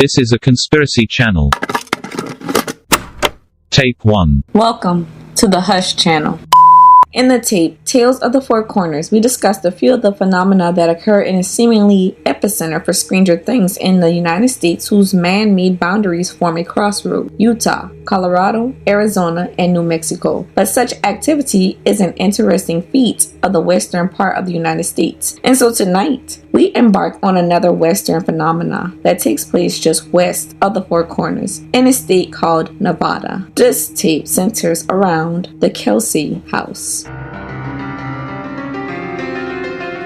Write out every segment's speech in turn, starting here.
This is a conspiracy channel. Tape 1. Welcome to the Hush channel. In the tape, Tales of the Four Corners, we discussed a few of the phenomena that occur in a seemingly epicenter for stranger things in the United States whose man-made boundaries form a crossroad: Utah, Colorado, Arizona, and New Mexico. But such activity is an interesting feat of the western part of the United States. And so tonight, we embark on another western phenomena that takes place just west of the Four Corners in a state called Nevada. This tape centers around the Kelsay House.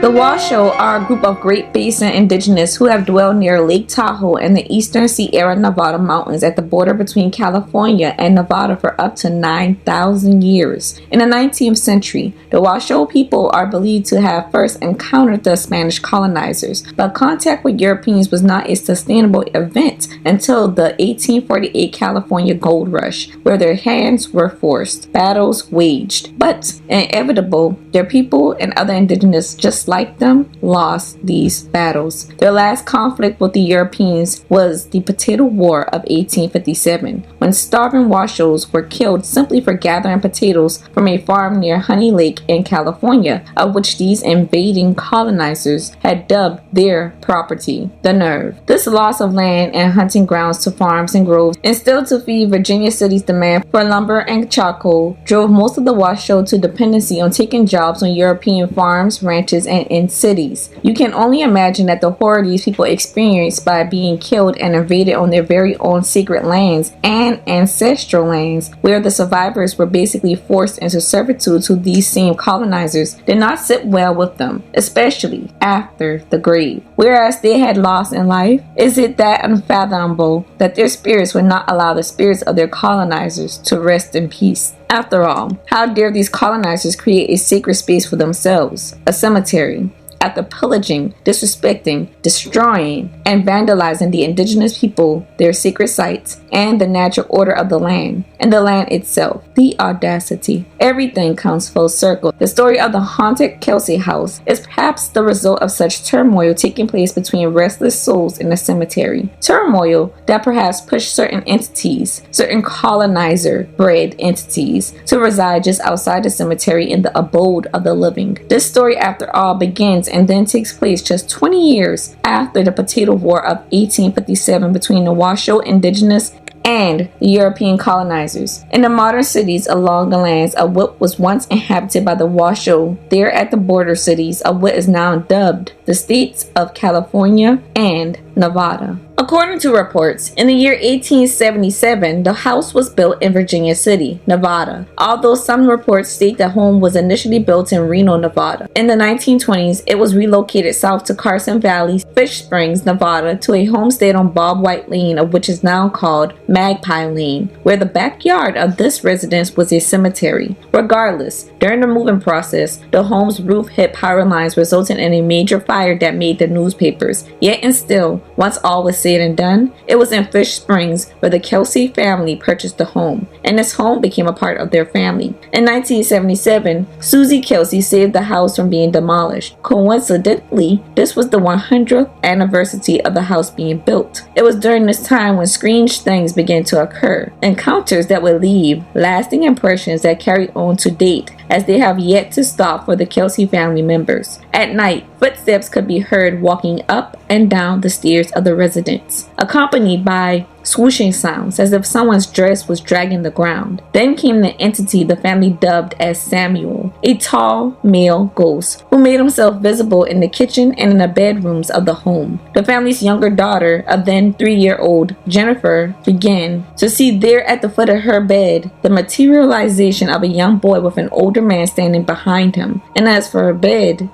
The Washoe are a group of Great Basin indigenous who have dwelled near Lake Tahoe and the eastern Sierra Nevada mountains at the border between California and Nevada for up to 9,000 years. In the 19th century, the Washoe people are believed to have first encountered the Spanish colonizers, but contact with Europeans was not a sustainable event until the 1848 California gold rush, where their hands were forced, battles waged, but inevitable, their people and other indigenous just like them lost these battles. Their last conflict with the Europeans was the Potato War of 1857, when starving Washoes were killed simply for gathering potatoes from a farm near Honey Lake in California, of which these invading colonizers had dubbed their property. The nerve. This loss of land and hunting grounds to farms and groves, and still to feed Virginia City's demand for lumber and charcoal, drove most of the Washoe to dependency on taking jobs on European farms, ranches, and in cities. You can only imagine that the horror these people experienced by being killed and invaded on their very own sacred lands and ancestral lands, where the survivors were basically forced into servitude to these same colonizers, did not sit well with them, especially after the grave. Whereas they had lost in life, is it that unfathomable that their spirits would not allow the spirits of their colonizers to rest in peace? After all, how dare these colonizers create a sacred space for themselves, a cemetery, after pillaging, disrespecting, destroying, and vandalizing the indigenous people, their sacred sites, and the natural order of the land, and the land itself. The audacity. Everything comes full circle. The story of the haunted Kelsay House is perhaps the result of such turmoil taking place between restless souls in the cemetery. Turmoil that perhaps pushed certain entities, certain colonizer-bred entities, to reside just outside the cemetery in the abode of the living. This story, after all, begins and then takes place just 20 years after the Potato War of 1857 between the Washoe indigenous and the European colonizers. In the modern cities along the lands of what was once inhabited by the Washoe, there at the border cities of what is now dubbed the states of California and Nevada. According to reports, in the year 1877, the house was built in Virginia City, Nevada, although some reports state the home was initially built in Reno, Nevada. In the 1920s, it was relocated south to Carson Valley, Fish Springs, Nevada, to a homestead on Bob White Lane, of which is now called Magpie Lane, where the backyard of this residence was a cemetery. Regardless, during the moving process, the home's roof hit power lines, resulting in a major fire that made the newspapers. Yet and still, once all was said and done, it was in Fish Springs where the Kelsay family purchased the home, and this home became a part of their family. In 1977, Susie Kelsay saved the house from being demolished. Coincidentally, this was the 100th anniversary of the house being built. It was during this time when strange things began to occur, encounters that would leave lasting impressions that carry on to date, as they have yet to stop for the Kelsay family members. At night, footsteps could be heard walking up and down the stairs of the residence, accompanied by swooshing sounds as if someone's dress was dragging the ground. Then came the entity the family dubbed as Samuel, a tall male ghost who made himself visible in the kitchen and in the bedrooms of the home. The family's younger daughter, a then 3-year-old Jennifer, began to see there at the foot of her bed the materialization of a young boy with an older man standing behind him. And as for her bed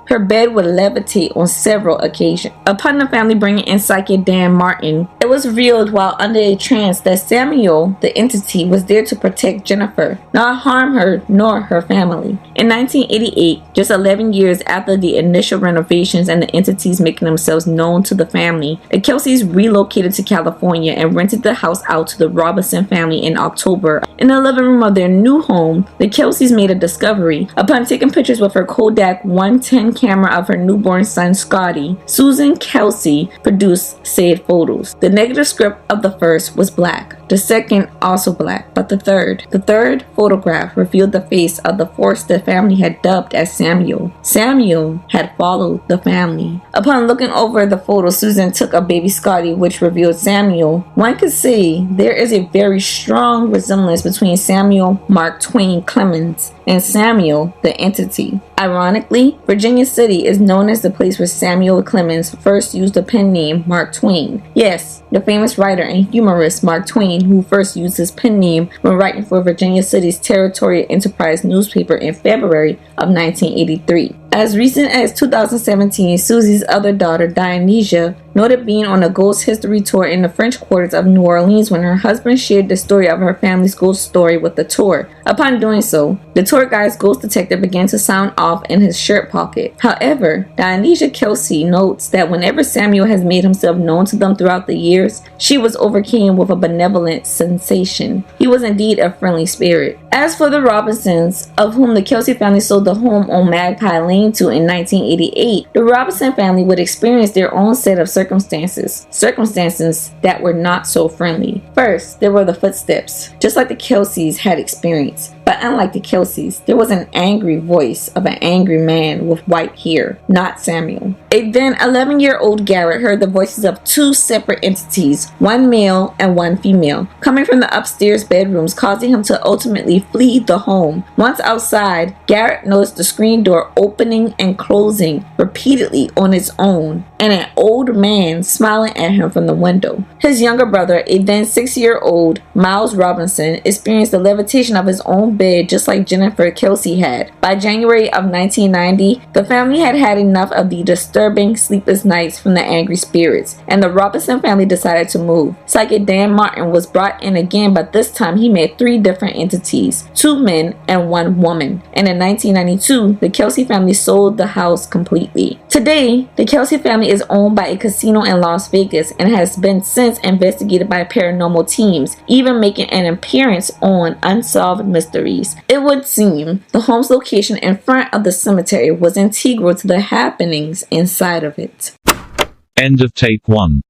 would levitate on several occasions. Upon the family bringing in psychic Dan Martin, it was revealed while under a trance that Samuel, the entity, was there to protect Jennifer, not harm her nor her family. In 1988, just 11 years after the initial renovations and the entities making themselves known to the family, the Kelsays relocated to California and rented the house out to the Robinson family in October. In the living room of their new home, the Kelsays made a discovery. Upon taking pictures with her Kodak 110 camera of her newborn son Scotty, Susan Kelsay produced said photos. The negative script of the first was black, the second also black, but the third photograph revealed the face of the force the family had dubbed as Samuel. Samuel had followed the family. Upon looking over the photo, Susan took a baby Scotty, which revealed Samuel. One could see there is a very strong resemblance between Samuel Mark Twain Clemens and Samuel the entity. Ironically, Virginia City is known as the place where Samuel Clemens first used the pen name Mark Twain. Yes, the famous writer and humorist Mark Twain, who first used his pen name when writing for Virginia City's Territorial Enterprise newspaper in February of 1983. As recent as 2017, Susie's other daughter, Dionysia, noted being on a ghost history tour in the French quarters of New Orleans when her husband shared the story of her family's ghost story with the tour. Upon doing so, the tour guide's ghost detector began to sound off in his shirt pocket. However, Dionysia Kelsay notes that whenever Samuel has made himself known to them throughout the years, she was overcome with a benevolent sensation. He was indeed a friendly spirit. As for the Robinsons, of whom the Kelsay family sold the home on Magpie Lane to in 1988, the Robinson family would experience their own set of circumstances that were not so friendly. First, there were the footsteps, just like the Kelsays had experienced. But unlike the Kelsays, there was an angry voice of an angry man with white hair, not Samuel. A then 11-year-old Garrett heard the voices of two separate entities, one male and one female, coming from the upstairs bedrooms, causing him to ultimately flee the home. Once outside, Garrett noticed the screen door opening and closing repeatedly on its own, and an old man smiling at him from the window. His younger brother, a then 6-year-old Miles Robinson, experienced the levitation of his own bed just like Jennifer Kelsay had. By January of 1990, the family had had enough of the disturbing sleepless nights from the angry spirits, and the Robinson family decided to move. Psychic Dan Martin was brought in again, but this time he met 3 different entities, 2 men and 1 woman. And in 1992, the Kelsay family sold the house completely. Today, the Kelsay family is owned by a casino in Las Vegas and has been since investigated by paranormal teams, even making an appearance on Unsolved Mysteries. It would seem the home's location in front of the cemetery was integral to the happenings inside of it. End of tape 1.